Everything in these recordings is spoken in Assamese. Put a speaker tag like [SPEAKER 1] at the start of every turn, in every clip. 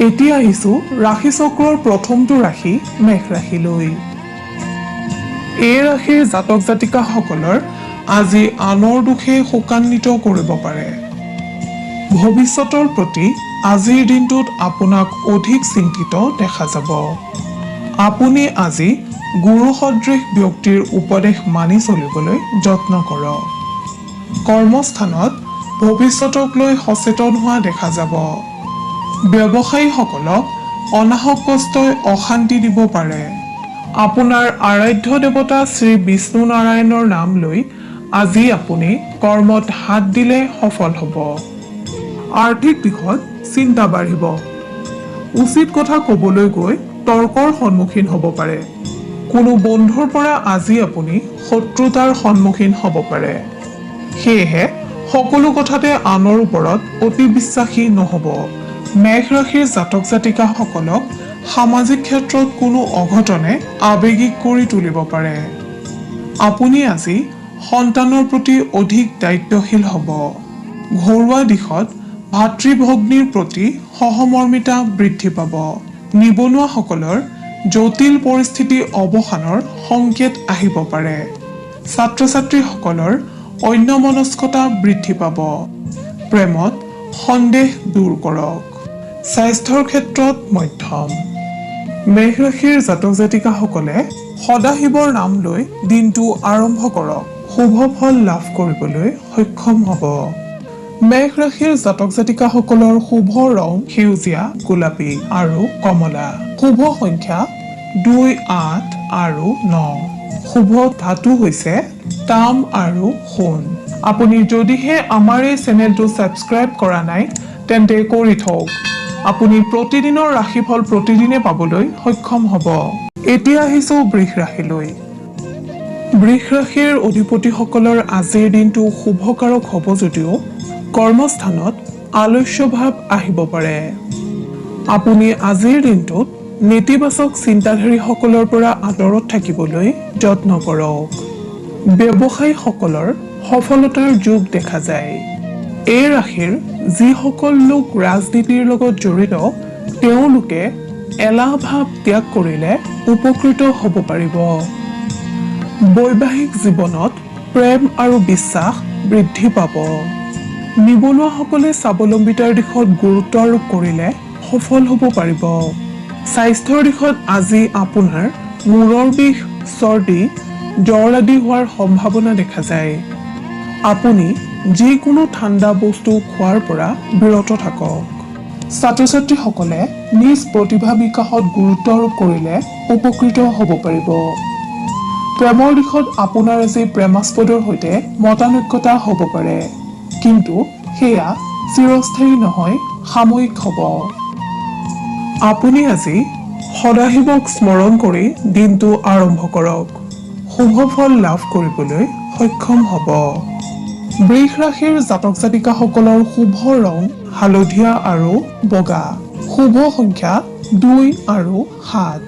[SPEAKER 1] এতিয়া আহিছো ৰাশি চক্ৰৰ প্ৰথমটো ৰাশি মেঘ ৰাশিলৈ। এই ৰাশিৰ জাতক জাতিকাসকলৰ আজি আনৰ দুখে শোকান্বিত কৰিব পাৰে। ভৱিষ্যতৰ প্ৰতি আজিৰ দিনটোত আপোনাক অধিক চিন্তিত দেখা যাব। আপুনি আজি গুৰু সদৃশ ব্যক্তিৰ উপদেশ মানি চলিবলৈ যত্ন কৰক। কৰ্মস্থানত ভৱিষ্যতক লৈ সচেতন হোৱা দেখা যাব। ব্যৱসায়ীসকলক অনাহক কষ্টই অশান্তি দিব পাৰে। আপোনাৰ আৰাধ্য দেৱতা শ্ৰী বিষ্ণু নাৰায়ণৰ নাম লৈ আজি আপুনি কৰ্মত হাত দিলে সফল হ'ব। আৰ্থিক দিশত চিন্তা বাঢ়িব। উচিত কথা ক'বলৈ গৈ তৰ্কৰ সন্মুখীন হ'ব পাৰে। কোনো বন্ধুৰ পৰা আজি আপুনি শত্ৰুতাৰ সন্মুখীন হ'ব পাৰে। সেয়েহে সকলো কথাতে আনৰ ওপৰত অতি বিশ্বাসী নহ'ব। মেঘ ৰাশিৰ জাতক জাতিকাসকলক সামাজিক ক্ষেত্ৰত কোনো অঘটনে আৱেগিক কৰি তুলিব পাৰে। আপুনি আজি সন্তানৰ প্ৰতি অধিক দায়িত্বশীল হ'ব। ঘৰুৱা দিশত ভাতৃ ভগ্নীৰ প্ৰতি সহমৰ্মিতা বৃদ্ধি পাব। নিবনুৱাসকলৰ জটিল পৰিস্থিতি অৱসানৰ সংকেত আহিব পাৰে। ছাত্ৰ ছাত্ৰীসকলৰ অন্যমনস্কতা বৃদ্ধি পাব। প্ৰেমত সন্দেহ দূৰ কৰক। স্বাস্থ্যৰ ক্ষেত্ৰত মধ্যম। মেঘ ৰাশিৰ জাতক জাতিকাসকলে সদাশিৱৰ নাম লৈ দিনটো আৰম্ভ কৰক। শুভ ফল লাভ কৰিবলৈ সক্ষম হ'ব। মেঘ ৰাশিৰ জাতক জাতিকাসকলৰ শুভ ৰং সেউজীয়া, গোলাপী আৰু কমলা। শুভ সংখ্যা 2, 8 আৰু 9। শুভ ধাতু হৈছে তাম আৰু সোণ। আপুনি যদিহে আমাৰ এই চেনেলটো ছাবস্ক্ৰাইব কৰা নাই তেন্তে কৰি থওক। আপুনি প্ৰতিদিনৰ ৰাশিফল প্ৰতিদিনে পাবলৈ সক্ষম হ'ব। এতিয়া আহিছো বৃষ ৰাশিলৈ। বৃষ ৰাশিৰ অধিপতিসকলৰ আজিৰ দিনটো শুভকাৰক হ'ব যদিও কৰ্মস্থানত আলস্য ভাৱ আহিব পাৰে। আপুনি আজিৰ দিনটোত নেতিবাচক চিন্তাধাৰীসকলৰ পৰা আঁতৰত থাকিবলৈ যত্ন কৰক। ব্যৱসায়ীসকলৰ সফলতাৰ যোগ দেখা যায়। এই ৰাশিৰ যিসকল লোক ৰাজনীতিৰ লগত জড়িত তেওঁলোকে এলাহ ভাৱ ত্যাগ কৰিলে উপকৃত হ'ব পাৰিব। বৈবাহিক জীৱনত প্ৰেম আৰু বিশ্বাস বৃদ্ধি পাব। নিবনুৱাসকলে স্বাৱলম্বিতাৰ দিশত গুৰুত্ব আৰোপ কৰিলে সফল হ'ব পাৰিব। স্বাস্থ্যৰ দিশত আজি আপোনাৰ মূৰৰ বিষ, চৰ্দি, জ্বৰ আদি হোৱাৰ সম্ভাৱনা দেখা যায়। আপুনি যিকোনো ঠাণ্ডা বস্তু খোৱাৰ পৰা বিৰত থাকক। ছাত্ৰ ছাত্ৰীসকলে নিজ প্ৰতিভা বিকাশত গুৰুত্ব আৰোপ কৰিলে উপকৃত হ'ব পাৰিব। প্ৰেমৰ দিশত আপোনাৰ আজি প্ৰেমাস্পদৰ সৈতে মতানৈক্যতা হ'ব পাৰে, কিন্তু সেয়া চিৰস্থায়ী নহয়, সাময়িক হ'ব। আপুনি আজি সদাশিৱক স্মৰণ কৰি দিনটো আৰম্ভ কৰক। শুভ ফল লাভ কৰিবলৈ সক্ষম হ'ব। বৃষ ৰাশিৰ জাতক জাতিকাসকলৰ শুভ ৰং হালধীয়া আৰু বগা। শুভ সংখ্যা 2 আৰু 7।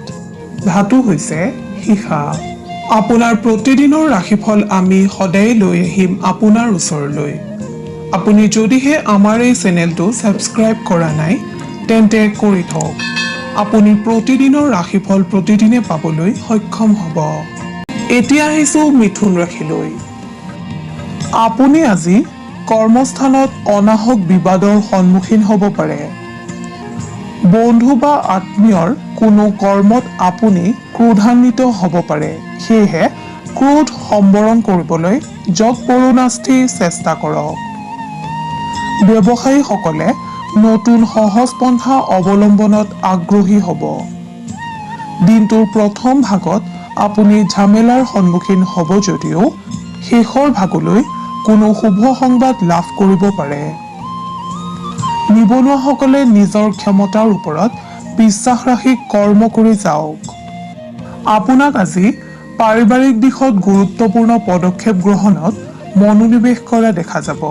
[SPEAKER 1] ধাতু হৈছে সীসা। আপোনাৰ প্ৰতিদিনৰ ৰাশিফল আমি সদায় লৈ আহিম আপোনাৰ ওচৰলৈ। আপুনি যদিহে আমাৰ এই চেনেলটো ছাবস্ক্ৰাইব কৰা নাই তেন্তে কৰি থওক। আপুনি প্ৰতিদিনৰ ৰাশিফল প্ৰতিদিনে পাবলৈ সক্ষম হ'ব। এতিয়া আহিছো মিথুন ৰাশিলৈ। আপুনি আজি কৰ্মস্থানত অনাহক বিবাদৰ সন্মুখীন হ'ব পাৰে। বন্ধু বা আত্মীয়ৰ কোনো কৰ্মত আপুনি ক্ৰোধান্বিত হ'ব পাৰে। সেয়েহে ক্ৰোধ সম্বৰণ কৰিবলৈ যৎ পৰোনাস্তি চেষ্টা কৰক। ব্যৱসায়ীসকলে নতুন সহজ পন্থা অৱলম্বনত আগ্ৰহী হ'ব। দিনটোৰ প্ৰথম ভাগত আপুনি ঝামেলাৰ সন্মুখীন হ'ব যদিও শেষৰ ভাগলৈ কোনো শুভ সংবাদ লাভ কৰিব পাৰে। নিবনুৱাসকলে নিজৰ ক্ষমতাৰ ওপৰত বিশ্বাস ৰাখি কৰ্ম কৰি যাওক। আপোনাক আজি পাৰিবাৰিক দিশত গুৰুত্বপূৰ্ণ পদক্ষেপ গ্ৰহণত মনোনিৱেশ কৰা দেখা যাব।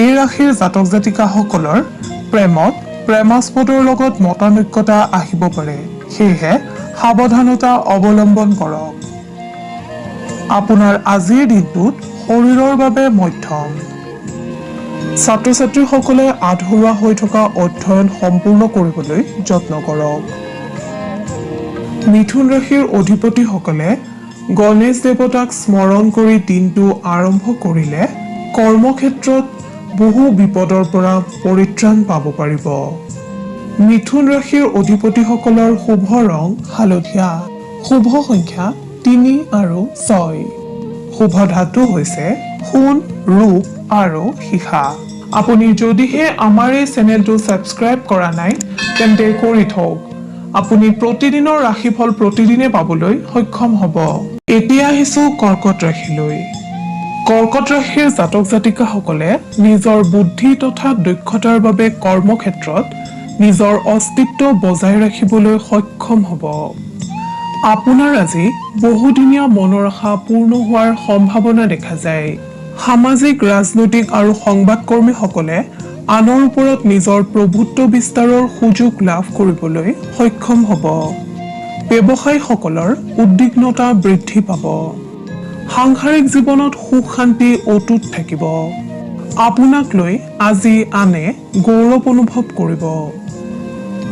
[SPEAKER 1] এই ৰাশিৰ জাতক জাতিকাসকলৰ প্ৰেমত প্ৰেমাস্পদৰ লগত মতানৈক্যতা আহিব পাৰে, সেয়েহে সাৱধানতা অৱলম্বন কৰক। আপোনাৰ আজিৰ দিনটোত শৰীৰৰ বাবে মধ্যম। ছাত্ৰ ছাত্ৰীসকলে আধৰুৱা হৈ থকা অধ্যয়ন সম্পূৰ্ণ কৰিবলৈ যত্ন কৰক। মিথুন ৰাশিৰ অধিপতিসকলে গণেশ দেৱতাক স্মৰণ কৰি দিনটো আৰম্ভ কৰিলে কৰ্মক্ষেত্ৰত বহু বিপদৰ পৰা পৰিত্ৰাণ পাব পাৰিব। মিথুন ৰাশিৰ অধিপতিসকলৰ শুভ ৰং হালধীয়া, শুভ সংখ্যা ৩ আৰু ৬, শুভ ধাতু হৈছে সোণ, ৰূপ আৰু সীসা। আপুনি যদিহে আমাৰ এই চেনেলটো ছাবস্ক্ৰাইব কৰা নাই তেন্তে কৰি থওক। আপুনি প্ৰতিদিনৰ ৰাশিফল প্ৰতিদিনে পাবলৈ সক্ষম হ'ব। এতিয়া আহিছো কৰ্কট ৰাশিলৈ। কৰ্কট ৰাশিৰ জাতক জাতিকাসকলে নিজৰ বুদ্ধি তথা দক্ষতাৰ বাবে কৰ্মক্ষেত্ৰত নিজৰ অস্তিত্ব বজাই ৰাখিবলৈ সক্ষম হ'ব। আপোনাৰ আজি বহুদিনীয়া মনৰ আশা পূৰ্ণ হোৱাৰ সম্ভাৱনা দেখা যায়। সামাজিক, ৰাজনৈতিক আৰু সংবাদকৰ্মীসকলে আনৰ ওপৰত নিজৰ প্ৰভুত্ব বিস্তাৰৰ সুযোগ লাভ কৰিবলৈ সক্ষম হ'ব। ব্যৱসায়ীসকলৰ উদ্বিগ্নতা বৃদ্ধি পাব। সাংসাৰিক জীৱনত সুখ শান্তি অটুট থাকিব। আপোনাক লৈ আজি আনে গৌৰৱ অনুভৱ কৰিব।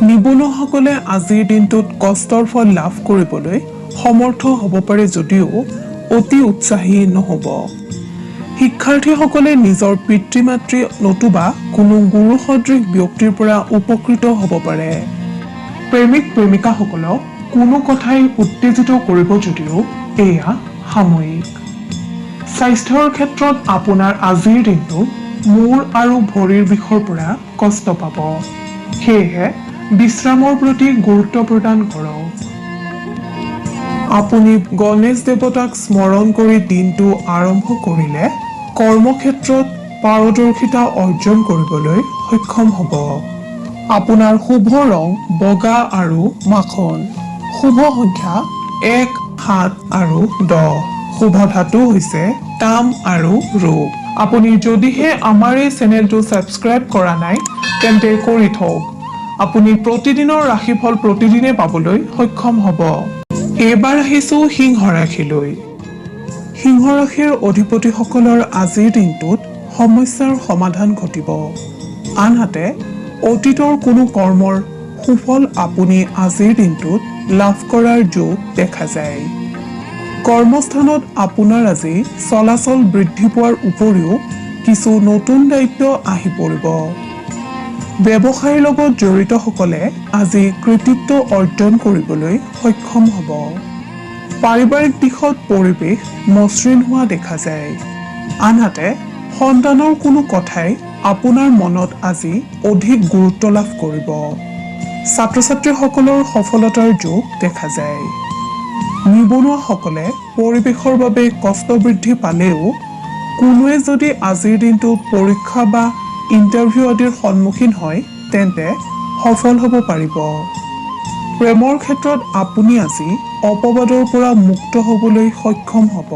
[SPEAKER 1] নিবনুৱাসকলে আজিৰ দিনটোত কষ্টৰ ফল লাভ কৰিবলৈ সমৰ্থ হ'ব পাৰে যদিও অতি উৎসাহী নহ'ব। শিক্ষাৰ্থীসকলে নিজৰ পিতৃ মাতৃ নতুবা কোনো গুৰু সদৃশ ব্যক্তিৰ পৰা উপকৃত হ'ব পাৰে। প্ৰেমিক প্ৰেমিকাসকলক কোনো কথাই উত্তেজিত কৰিব যদিও এয়া সাময়িক। স্বাস্থ্যৰ ক্ষেত্ৰত আপোনাৰ আজিৰ দিনটো মূৰ আৰু ভৰিৰ বিষৰ পৰা কষ্ট পাব। সেয়েহে বিশ্ৰামৰ প্ৰতি গুৰুত্ব প্ৰদান কৰক। আপুনি গণেশ দেৱতাক স্মৰণ কৰি দিনটো আৰম্ভ কৰিলে কৰ্মক্ষেত্ৰত পাৰদৰ্শিতা অৰ্জন কৰিবলৈ সক্ষম হ'ব। আপোনাৰ শুভ ৰং বগা আৰু মাখন, শুভ সংখ্যা ১, ৭ আৰু ১০, শুভ ধাতু হৈছে তাম আৰু ৰূপ। আপুনি যদিহে আমাৰ এই চেনেলটো ছাবস্ক্ৰাইব কৰা নাই তেন্তে কৰি থওক। আপুনি প্ৰতিদিনৰ ৰাশিফল প্ৰতিদিনে পাবলৈ সক্ষম হ'ব। এইবাৰ আহিছো সিংহ ৰাশিলৈ। সিংহ ৰাশিৰ অধিপতিসকলৰ আজিৰ দিনটোত সমস্যাৰ সমাধান ঘটিব। আনহাতে অতীতৰ কোনো কৰ্মৰ সুফল আপুনি আজিৰ দিনটোত লাভ কৰাৰ যোগ দেখা যায়। কৰ্মস্থানত আপোনাৰ আজি চলাচল বৃদ্ধি পোৱাৰ উপৰিও কিছু নতুন দায়িত্ব আহি পৰিব। ব্যৱসায়ৰ লগত জড়িতসকলে আজি কৃতিত্ব অৰ্জন কৰিবলৈ সক্ষম হ'ব। পাৰিবাৰিক দিশত পৰিৱেশ মসৃণ হোৱা দেখা যায়। আনহাতে সন্তানৰ কোনো কথাই আপোনাৰ মনত আজি অধিক গুৰুত্ব লাভ কৰিব। ছাত্ৰ ছাত্ৰীসকলৰ সফলতাৰ যোগ দেখা যায়। নিবনুৱাসকলে পৰিৱেশৰ বাবে কষ্ট বৃদ্ধি পালেও কোনোৱে যদি আজিৰ দিনটোত পৰীক্ষা বা ইণ্টাৰভিউ আদিৰ সন্মুখীন হয় তেন্তে সফল হ'ব পাৰিব। প্ৰেমৰ ক্ষেত্ৰত আপুনি আজি অপবাদৰ পৰা মুক্ত হ'বলৈ সক্ষম হ'ব।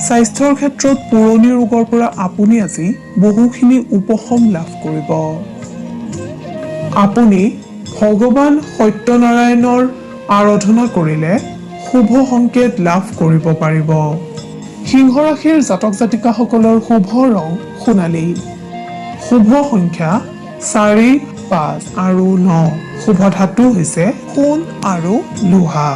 [SPEAKER 1] স্বাস্থ্যৰ ক্ষেত্ৰত পুৰণি ৰোগৰ পৰা আপুনি আজি বহুখিনি উপশম লাভ কৰিব। আপুনি ভগৱান সত্যনাৰায়ণৰ আৰাধনা কৰিলে শুভ সংকেত লাভ কৰিব পাৰিব। সিংহ ৰাশিৰ জাতক জাতিকাসকলৰ শুভ ৰং সোণালী, শুভ সংখ্যা ৪, ৫ আৰু ৯, শুভ ধাতু হৈছে সোণ আৰু লোহা।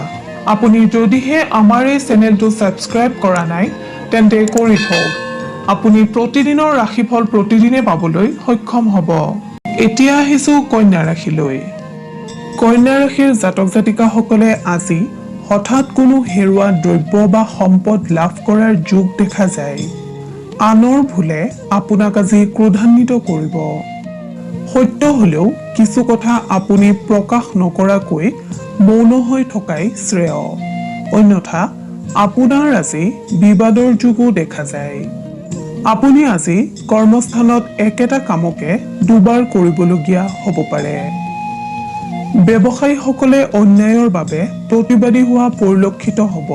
[SPEAKER 1] আপুনি যদিহে আমাৰ এই চেনেলটো ছাবস্ক্ৰাইব কৰা নাই তেন্তে কৰি থওক। আপুনি প্ৰতিদিনৰ ৰাশিফল প্ৰতিদিনে পাবলৈ সক্ষম হ'ব। এতিয়া আহিছো কন্যা ৰাশিলৈ। কন্যা ৰাশিৰ জাতক জাতিকাসকলে আজি হঠাৎ কোনো হেৰুৱা দ্ৰব্য বা সম্পদ লাভ কৰাৰ যোগ দেখা যায়। আনৰ ভুলে আপোনাক আজি ক্ৰোধান্বিত কৰিব। সত্য হলেও কিছু কথা আপুনি প্ৰকাশ নকৰাকৈ মৌন হৈ থকাই শ্ৰেয়। অন্যথা আপোনাৰ আজি বিবাদৰ যোগো দেখা যায়। আপুনি আজি কৰ্মস্থানত একেটা কামকে দুবাৰ কৰিবলগীয়া হ'ব পাৰে। ব্যৱসায়ীসকলে অন্যায়ৰ বাবে প্ৰতিবাদী হোৱা পৰিলক্ষিত হ'ব।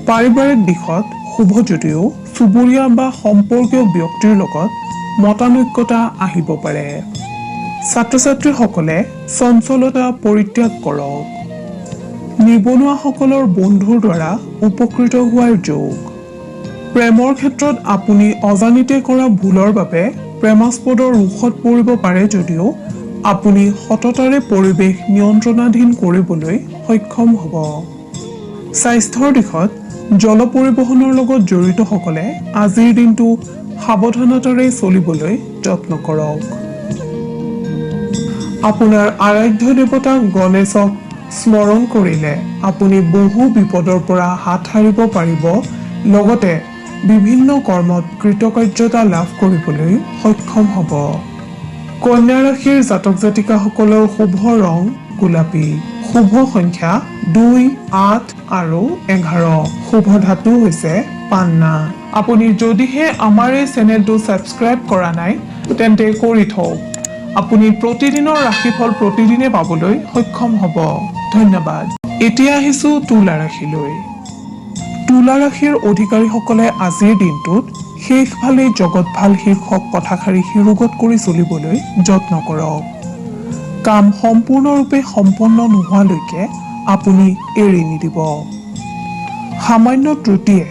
[SPEAKER 1] পাৰিবাৰিক দিশত শুভ যদিও চুবুৰীয়া বা সম্পৰ্কীয় ব্যক্তিৰ লগত মতানৈক্যতা আহিব পাৰে। ছাত্ৰ ছাত্ৰীসকলে চঞ্চলতা পৰিত্যাগ কৰক। নিবনুৱাসকলৰ বন্ধুৰ দ্বাৰা উপকৃত হোৱাৰ যোগ। প্ৰেমৰ ক্ষেত্ৰত আপুনি অজানিতে কৰা ভুলৰ বাবে প্ৰেমাস্পদৰ ৰোষত পৰিব পাৰে যদিও আপুনি সততাৰে পৰিৱেশ নিয়ন্ত্ৰণাধীন কৰিবলৈ সক্ষম হ'ব। স্বাস্থ্যৰ দিশত জল পৰিবহণৰ লগত জড়িতসকলে আজিৰ দিনটো সাৱধানতাৰে চলিবলৈ যত্ন কৰক। আপোনাৰ আৰাধ্য দেৱতা গণেশক স্মৰণ কৰিলে আপুনি বহু বিপদৰ পৰা হাত সাৰিব পাৰিব, লগতে বিভিন্ন কৰ্মত কৃতকাৰ্যতা লাভ কৰিবলৈ সক্ষম হ'ব। কন্যা ৰাশিৰ জাতক জাতিকাসকলৰ শুভ ৰং গোলাপী, শুভ সংখ্যা 2, 8 আৰু 11, শুভ ধাতু হৈছে পান্না। আপুনি যদিহে আমাৰ এই চেনেলটো ছাবস্ক্ৰাইব কৰা নাই তেন্তে কৰি থওক। আপুনি প্ৰতিদিনৰ ৰাশিফল প্ৰতিদিনে পাবলৈ সক্ষম হ'ব। ধন্যবাদ। এতিয়া আহিছো তুলা ৰাশিলৈ। তুলা ৰাশিৰ অধিকাৰীসকলে আজিৰ দিনটোত শেষ ভালেই জগত ভাল শীৰ্ষক কথাষাৰি শিৰোগত কৰি চলিবলৈ যত্ন কৰক। কাম সম্পূৰ্ণৰূপে সম্পন্ন নোহোৱালৈকে আপুনি এৰি নিদিব। সামান্য ত্ৰুটিয়ে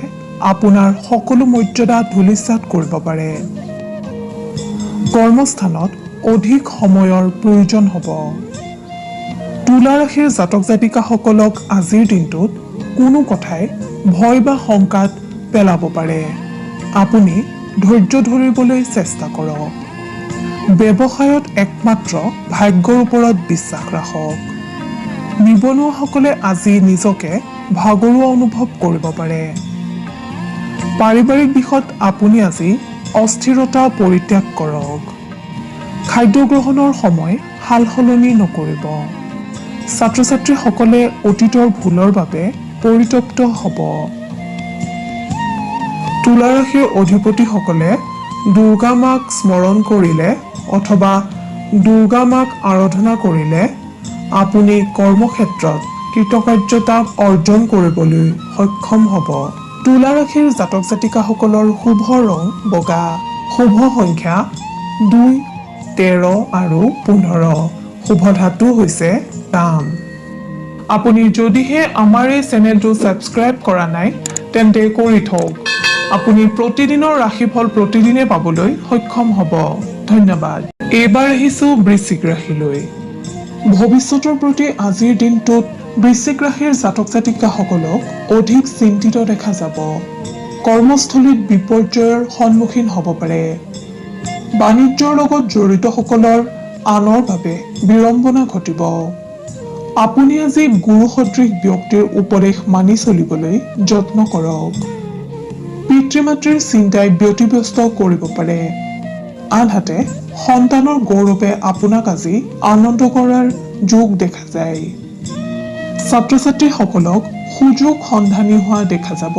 [SPEAKER 1] আপোনাৰ সকলো মৰ্যাদা ধূলিসাৎ কৰিব পাৰে। কৰ্মস্থানত অধিক সময়ৰ প্ৰয়োজন হ'ব। তুলা ৰাশিৰ জাতক জাতিকাসকলক আজিৰ দিনটোত কোনো কথাই ভয় বা শংকাত পেলাব পাৰে। আপুনি ধৈৰ্য ধৰিবলৈ চেষ্টা কৰক। ব্যৱসায়ত একমাত্ৰ ভাগ্যৰ ওপৰত বিশ্বাস ৰাখক। নিবনুৱাসকলে আজি নিজকে ভাগৰুৱা অনুভৱ কৰিব পাৰে। পাৰিবাৰিক দিশত আপুনি আজি অস্থিৰতা পৰিত্যাগ কৰক। খাদ্য গ্ৰহণৰ সময় সাল সলনি নকৰিব। ছাত্ৰ ছাত্ৰীসকলে অতীতৰ ভুলৰ বাবে পৰিতপ্ত হ'ব। তুলা ৰাশিৰ অধিপতিসকলে দুৰ্গা মাক স্মৰণ কৰিলে অথবা দুৰ্গা মাক আৰাধনা কৰিলে আপুনি কৰ্মক্ষেত্ৰত কৃতকাৰ্যতা অৰ্জন কৰিবলৈ সক্ষম হ'ব। তুলা ৰাশিৰ জাতক জাতিকাসকলৰ শুভ ৰং বগা, শুভ সংখ্যা 2, 13 আৰু 15, শুভ ধাতু হৈছে তাম। আপুনি যদিহে আমাৰ এই চেনেলটো ছাবস্ক্ৰাইব কৰা নাই তেন্তে কৰি থওক। আপুনি প্ৰতিদিনৰ ৰাশিফল প্ৰতিদিনে পাবলৈ সক্ষম হ'ব। ধন্যবাদ। এইবাৰ আহিছো বৃশ্চিক ৰাশিলৈ। ভৱিষ্যতৰ প্ৰতি আজিৰ দিনটোত বৃশ্চিক ৰাশিৰ জাতক জাতিকাসকলক অধিক চিন্তিত দেখা যাব। কৰ্মস্থলীত বিপৰ্যয়ৰ সন্মুখীন হ'ব পাৰে। বাণিজ্যৰ লগত জড়িতসকলৰ আনৰ বাবে বিড়ম্বনা ঘটিব। আপুনি আজি গুৰু সদৃশ ব্যক্তিৰ উপদেশ মানি চলিবলৈ যত্ন কৰক। পিতৃ মাতৃৰ চিন্তাই ব্যতিব্যস্ত কৰিব পাৰে। আনহাতে সন্তানৰ গৌৰৱে আপোনাক আজি আনন্দ কৰাৰ যোগ দেখা যায়। ছাত্ৰ ছাত্ৰীসকলক সুযোগ সন্ধানী হোৱা দেখা যাব।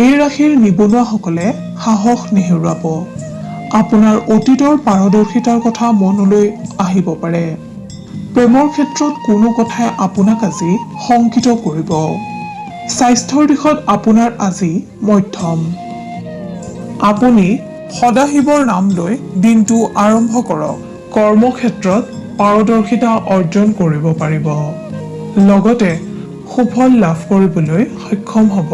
[SPEAKER 1] এই ৰাশিৰ নিবনুৱাসকলে সাহস নেহেৰুৱাব। আপোনাৰ অতীতৰ পাৰদৰ্শিতাৰ কথা মনলৈ আহিব পাৰে। প্ৰেমৰ ক্ষেত্ৰত কোনো কথাই আপোনাক আজি শংকিত কৰিব। স্বাস্থ্যৰ দিশত আপোনাৰ আজি মধ্যম। আপুনি সদাশিৱৰ নাম লৈ দিনটো আৰম্ভ কৰক। কৰ্মক্ষেত্ৰত পাৰদৰ্শিতা অৰ্জন কৰিব পাৰিব। লগতে সুফল লাভ কৰিবলৈ সক্ষম হ'ব।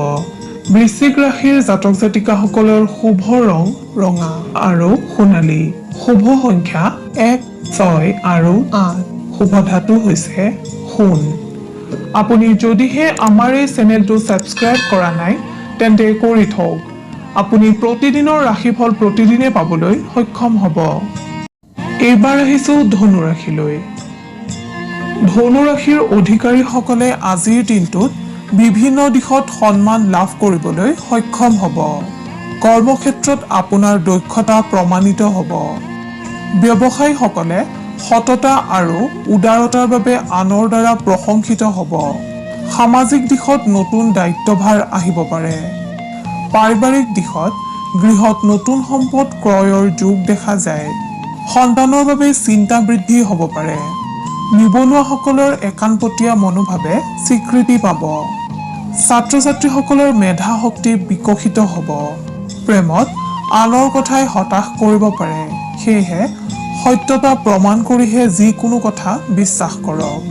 [SPEAKER 1] বৃশ্চিক ৰাশিৰ জাতক জাতিকাসকলৰ শুভ ৰং ৰঙা আৰু সোণালী, শুভ সংখ্যা 1, 6 আৰু 8, শুভ ধাতু হৈছে সোণ। আপুনি যদিহে আমাৰ এই চেনেলটো ছাবস্ক্ৰাইব কৰা নাই তেন্তে কৰি থওক। আপুনি প্ৰতিদিনৰ ৰাশিফল প্ৰতিদিনে পাবলৈ সক্ষম হ'ব। এইবাৰ আহিছো ধনু ৰাশিলৈ। ধনু ৰাশিৰ অধিকাৰীসকলে আজিৰ দিনটোত বিভিন্ন দিশত সন্মান লাভ কৰিবলৈ সক্ষম হ'ব। কৰ্মক্ষেত্ৰত আপোনাৰ দক্ষতা প্ৰমাণিত হ'ব। ব্যৱসায়ীসকলে সততা আৰু উদাৰতাৰ বাবে আনৰ দ্বাৰা প্ৰশংসিত হ'ব। সামাজিক দিশত নতুন দায়িত্বভাৰ আহিব পাৰে। পাৰিবাৰিক দিশত গৃহত নতুন সম্পদ ক্ৰয়ৰ যোগ দেখা যায়। সন্তানৰ বাবে চিন্তা বৃদ্ধি হ'ব পাৰে। নিবনুৱাসকলৰ একাণপতীয়া মনোভাৱে স্বীকৃতি পাব। ছাত্ৰ ছাত্ৰীসকলৰ মেধা শক্তি বিকশিত হ'ব। প্ৰেমত আনৰ কথাই হতাশ কৰিব পাৰে। সেয়েহে সত্যতা প্ৰমাণ কৰিহে যিকোনো কথা বিশ্বাস কৰক।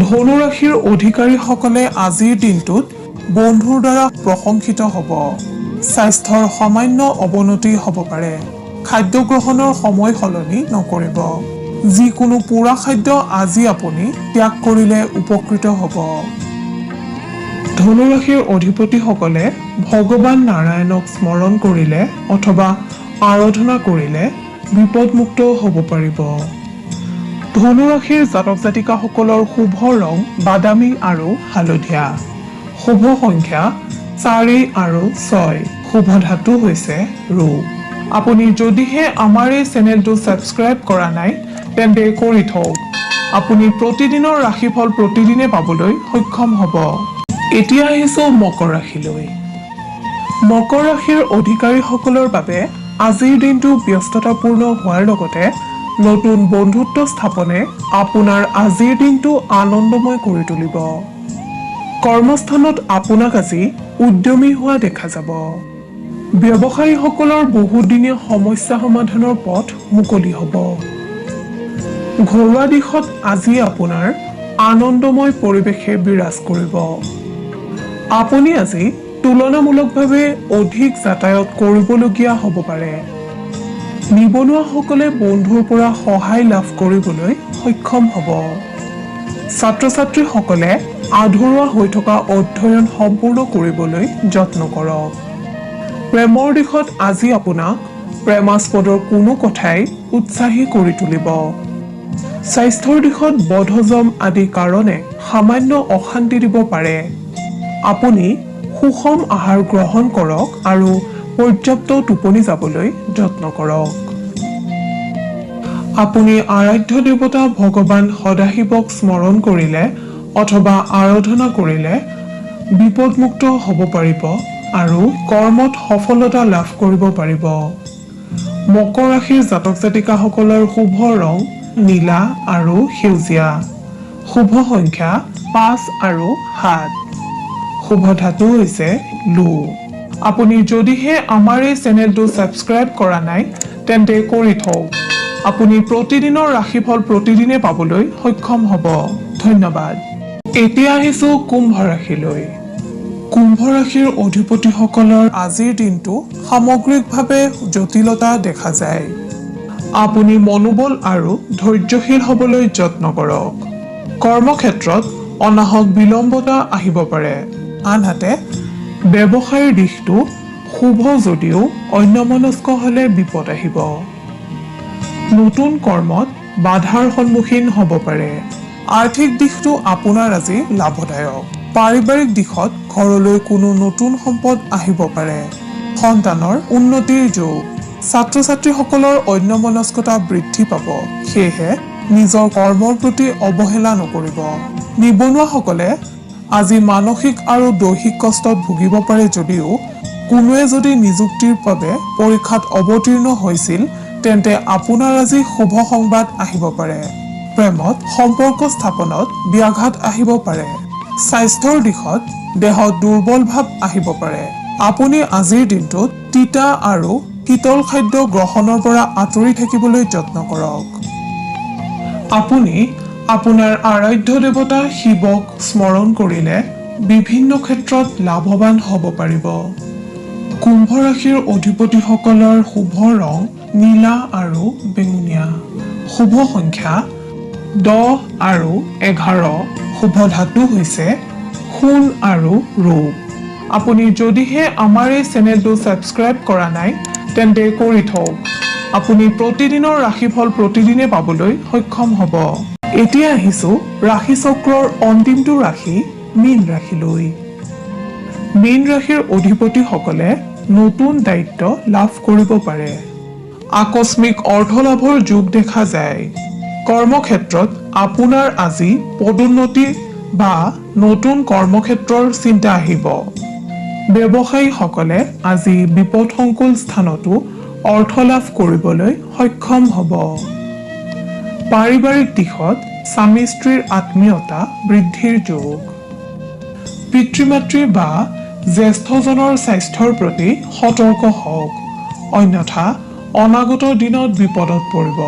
[SPEAKER 1] ধনু ৰাশিৰ অধিকাৰীসকলে আজিৰ দিনটোত বন্ধুৰ দ্বাৰা প্ৰশংসিত হ'ব। স্বাস্থ্যৰ সামান্য অৱনতি হ'ব পাৰে। খাদ্য গ্ৰহণৰ সময় সলনি নকৰিব। যিকোনো পোৰা খাদ্য আজি আপুনি ত্যাগ কৰিলে উপকৃত হ'ব। ধনুৰাশিৰ অধিপতিসকলে ভগৱান নাৰায়ণক স্মৰণ কৰিলে অথবা আৰাধনা কৰিলে বিপদমুক্ত হ'ব পাৰিব। ধনুৰাশিৰ জাতক জাতিকাসকলৰ শুভ ৰং বাদামী আৰু হালধীয়া। শুভ সংখ্যা 4 আৰু 6। শুভ ধাতু হৈছে ৰূপ। আপুনি যদিহে আমাৰ এই চেনেলটো ছাবস্ক্ৰাইব কৰা নাই তেন্তে কৰি থওক। আপুনি প্ৰতিদিনৰ ৰাশিফল প্ৰতিদিনে পাবলৈ সক্ষম হ'ব। এতিয়া আহিছোঁ মকৰ ৰাশিলৈ। মকৰ ৰাশিৰ অধিকাৰীসকলৰ বাবে আজিৰ দিনটো ব্যস্ততাপূৰ্ণ হোৱাৰ লগতে নতুন বন্ধুত্ব স্থাপনে আপোনাৰ আজিৰ দিনটো আনন্দময় কৰি তুলিব। কৰ্মস্থানত আপোনাক আজি উদ্যমী হোৱা দেখা যাব। ব্যৱসায়ীসকলৰ বহুদিনীয়া সমস্যা সমাধানৰ পথ মুকলি হ'ব। ঘৰুৱা দিশত আজি আপোনাৰ আনন্দময় পৰিৱেশে বিৰাজ কৰিব। আপুনি আজি তুলনামূলকভাৱে অধিক যাতায়াত কৰিবলগীয়া হ'ব পাৰে। নিবনুৱাসকলে বন্ধুৰ পৰা সহায় লাভ কৰিবলৈ সক্ষম হ'ব। ছাত্ৰ ছাত্ৰীসকলে আধৰুৱা হৈ থকা অধ্যয়ন সম্পূৰ্ণ কৰিবলৈ যত্ন কৰক। প্ৰেমৰ দিশত আজি আপোনাক প্ৰেমাস্পদৰ কোনো কথাই উৎসাহী কৰি তুলিব। স্বাস্থ্যৰ দিশত বদহজম আদি কাৰণে সামান্য অশান্তি দিব পাৰে। আপুনি সুষম আহাৰ গ্ৰহণ কৰক আৰু পৰ্যাপ্ত টোপনি যাবলৈ যত্ন কৰক। আপুনি আৰাধ্য দেৱতা ভগৱান সদাশিৱক স্মৰণ কৰিলে অথবা আৰাধনা কৰিলে বিপদমুক্ত হ'ব পাৰিব আৰু কৰ্মত সফলতা লাভ কৰিব পাৰিব। মকৰ ৰাশিৰ জাতক জাতিকাসকলৰ শুভ ৰং নীলা আৰু সেউজীয়া। শুভ সংখ্যা 5 আৰু 7। শুভ ধাতু হৈছে লো। আপুনি যদিহে আমাৰ এই চেনেলটো ছাবস্ক্ৰাইব কৰা নাই তেন্তে কৰি থওক। আপুনি প্ৰতিদিনৰ ৰাশিফল প্ৰতিদিনে পাবলৈ সক্ষম হ'ব। ধন্যবাদ। এতিয়া আহিছোঁ কুম্ভ ৰাশিলৈ। কুম্ভ ৰাশিৰ অধিপতিসকলৰ আজিৰ দিনটো সামগ্ৰিকভাৱে জটিলতা দেখা যায়। আপুনি মনোবল আৰু ধৈৰ্যশীল হ'বলৈ যত্ন কৰক। কৰ্মক্ষেত্ৰত অনাহক বিলম্বতা আহিব পাৰে। আনহাতে ব্যৱসায়ৰ দিশটো শুভ যদিও অন্যমনস্ক হ'লে বিপদ আহিব। নতুন কৰ্মত বাধাৰ সন্মুখীন হ'ব পাৰে। আৰ্থিক দিশটো আপোনাৰ আজি লাভদায়ক। পাৰিবাৰিক দিশত ঘৰলৈ কোনো নতুন সম্পদ আহিব পাৰে। সন্তানৰ উন্নতিৰ যোগ। ছাত্ৰ ছাত্ৰীসকলৰ অন্যমনস্কতা বৃদ্ধি পাব, সেয়েহে নিজৰ কৰ্মৰ প্ৰতি অৱহেলা নকৰিব। নিবনুৱাসকলে আজি মানসিক আৰু দৈহিক কষ্টত ভুগিব পাৰে যদিও কোনোৱে যদি নিযুক্তিৰ বাবে পৰীক্ষাত অৱতীৰ্ণ হৈছিল তেন্তে আপোনাৰ আজি শুভ সংবাদ আহিব পাৰে। প্ৰেমত সম্পৰ্ক স্থাপনত ব্যাঘাত আহিব পাৰে। স্বাস্থ্যৰ দিশত দেহত দুৰ্বল ভাৱ আহিব পাৰে। আপুনি আজিৰ দিনটোত তিতা আৰু শীতল খাদ্য গ্ৰহণৰ পৰা আঁতৰি থাকিবলৈ যত্ন কৰক। আপুনি আপোনাৰ আৰাধ্য দেৱতা শিৱক স্মৰণ কৰিলে বিভিন্ন ক্ষেত্ৰত লাভৱান হ'ব পাৰিব। কুম্ভ ৰাশিৰ অধিপতিসকলৰ শুভ ৰং নীলা আৰু বেঙুনীয়া। শুভ সংখ্যা 10 আৰু 11। শুভ ধাতু হৈছে সোণ আৰু ৰূপ। আপুনি যদিহে আমাৰ এই চেনেলটো ছাবস্ক্ৰাইব কৰা নাই তেন্তে কৰি থওক। আপুনি প্ৰতিদিনৰ ৰাশিফল প্ৰতিদিনে পাবলৈ সক্ষম হ'ব। এতিয়া আহিছোঁ ৰাশিচক্ৰৰ অন্তিমটো ৰাশি মীন ৰাশিলৈ। মীন ৰাশিৰ অধিপতিসকলে নতুন দায়িত্ব লাভ কৰিব পাৰে। আকস্মিক অৰ্থ লাভৰ যোগ দেখা যায়। কৰ্মক্ষেত্ৰত আপোনাৰ আজি পদোন্নতি বা নতুন কৰ্মক্ষেত্ৰৰ চিন্তা আহিব। ব্যৱসায়ীসকলে আজি বিপদসংকুল স্থানতো অৰ্থ লাভ কৰিবলৈ সক্ষম হ'ব। পাৰিবাৰিক দিশত স্বামী স্ত্ৰীৰ আত্মীয়তা বৃদ্ধিৰ যোগ। পিতৃ-মাতৃ বা জ্যেষ্ঠজনৰ স্বাস্থ্যৰ প্ৰতি সতৰ্ক হওক, অন্যথা অনাগত দিনত বিপদত পৰিব।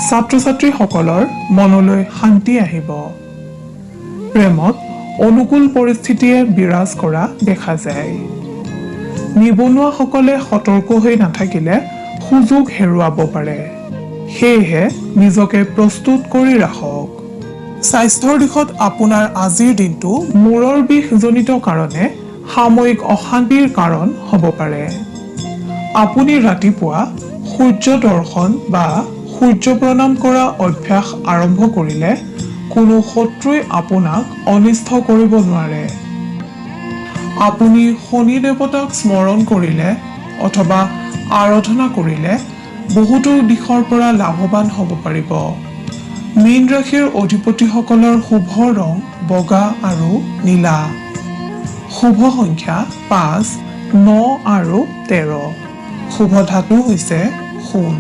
[SPEAKER 1] ছাত্ৰ ছাত্ৰীসকলৰ মনলৈ শান্তি আহিব। প্ৰেমত অনুকূল পৰিস্থিতিয়ে বিৰাজ কৰা দেখা যায়। নিবনুৱাসকলে সতৰ্ক হৈ নাথাকিলে সুযোগ হেৰুৱাব পাৰে। সেয়েহে নিজকে প্ৰস্তুত কৰি ৰাখক। স্বাস্থ্যৰ দিশত আপোনাৰ আজিৰ দিনটো মূৰৰ বিষজনিত কাৰণে সাময়িক অশান্তিৰ কাৰণ হ'ব পাৰে। আপুনি ৰাতিপুৱা সূৰ্য দৰ্শন বা সূৰ্য প্ৰণাম কৰা অভ্যাস আৰম্ভ কৰিলে কোনো শত্ৰুৱে আপোনাক অনিষ্ট কৰিব নোৱাৰে। আপুনি শনি দেৱতাক স্মৰণ কৰিলে অথবা আৰাধনা কৰিলে বহুতো দিশৰ পৰা লাভৱান হ'ব পাৰিব। মীন ৰাশিৰ অধিপতিসকলৰ শুভ ৰং বগা আৰু নীলা। শুভ সংখ্যা 5, 9 আৰু 13। শুভ ধাতু হৈছে সোণ।